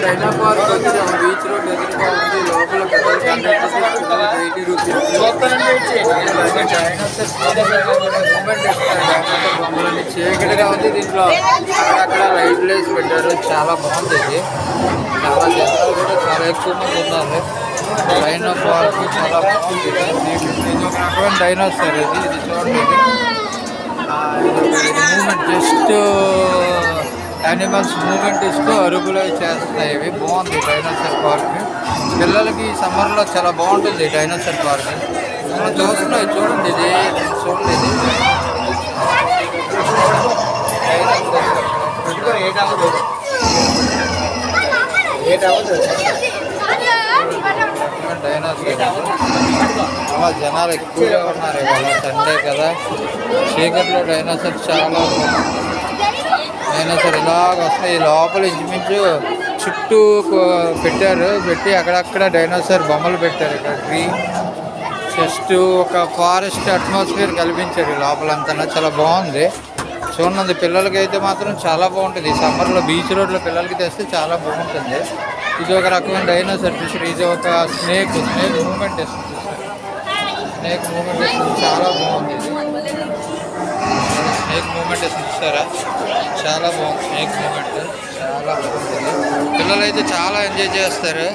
డైనా park వచ్చాం. Beach road ఎదురుగా ఉంది. లోపల పెద్దలకి 100 రూపీస్, పిల్లలకి 80 రూపీస్. మూమెంట్ ఇస్తారు. డైనోసార్ బొమ్మలని చీకటిగా ఉంది. దీంట్లో అక్కడ లైట్లు వేసి పెట్టారు. చాలా బాగుంది ఇది. చాలా జనాలు కూడా చాలా ఎక్కువ మంది ఉన్నారు. డైనో పార్క్ చాలా బాగుంది. ఇది ఒక రకమైన డైనోసార్. ఇది చూడండి. మూమెంట్ జస్ట్ యానిమల్స్ మూమెంట్ ఇస్తూ అరుగులు చేస్తున్నాయి. ఇవి బాగుంది డైనోసార్ పార్క్. పిల్లలకి సమ్మర్లో చాలా బాగుంటుంది డైనోసార్ పార్క్. మనం చూస్తున్నాయి చూడండి. ఇది చూడండి. డైనోసార్ జనాలు ఎక్కువగా ఉన్నారు ఇవాళ సండే కదా. చీకట్లో డైనోసార్ చాలా డైనోసార్ ఇలాగ వస్తాయి. లోపల ఇంచుమించు చుట్టూ పెట్టి అక్కడక్కడ డైనోసార్ బొమ్మలు పెట్టారు. ఇక్కడ గ్రీన్ జస్ట్ ఒక ఫారెస్ట్ అట్మాస్ఫియర్ కల్పించారు లోపలంతా. చాలా బాగుంది చూడండి. పిల్లలకి అయితే మాత్రం చాలా బాగుంటుంది. సమ్మర్లో బీచ్ రోడ్లో పిల్లలకి తెస్తే చాలా బాగుంటుంది. ఇది ఒక రకమైన డైనోసార్ చూసారు. ఇది ఒక స్నేక్ మూమెంట్ ఇస్తుంది. స్నేక్ మూమెంట్ ఇస్తుంది. చాలా బాగుంది. స్నేక్ మూమెంట్ ఇస్తుంది చూసారా. చాలా బాగుంది స్నేక్ మూమెంట్. చాలా బాగుంది. పిల్లలు అయితే చాలా ఎంజాయ్ చేస్తారు.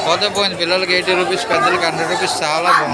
పోతే పోయింది. పిల్లలకి 80 రూపీస్, పెద్దలకి 100 రూపీస్. చాలా బాగుంది.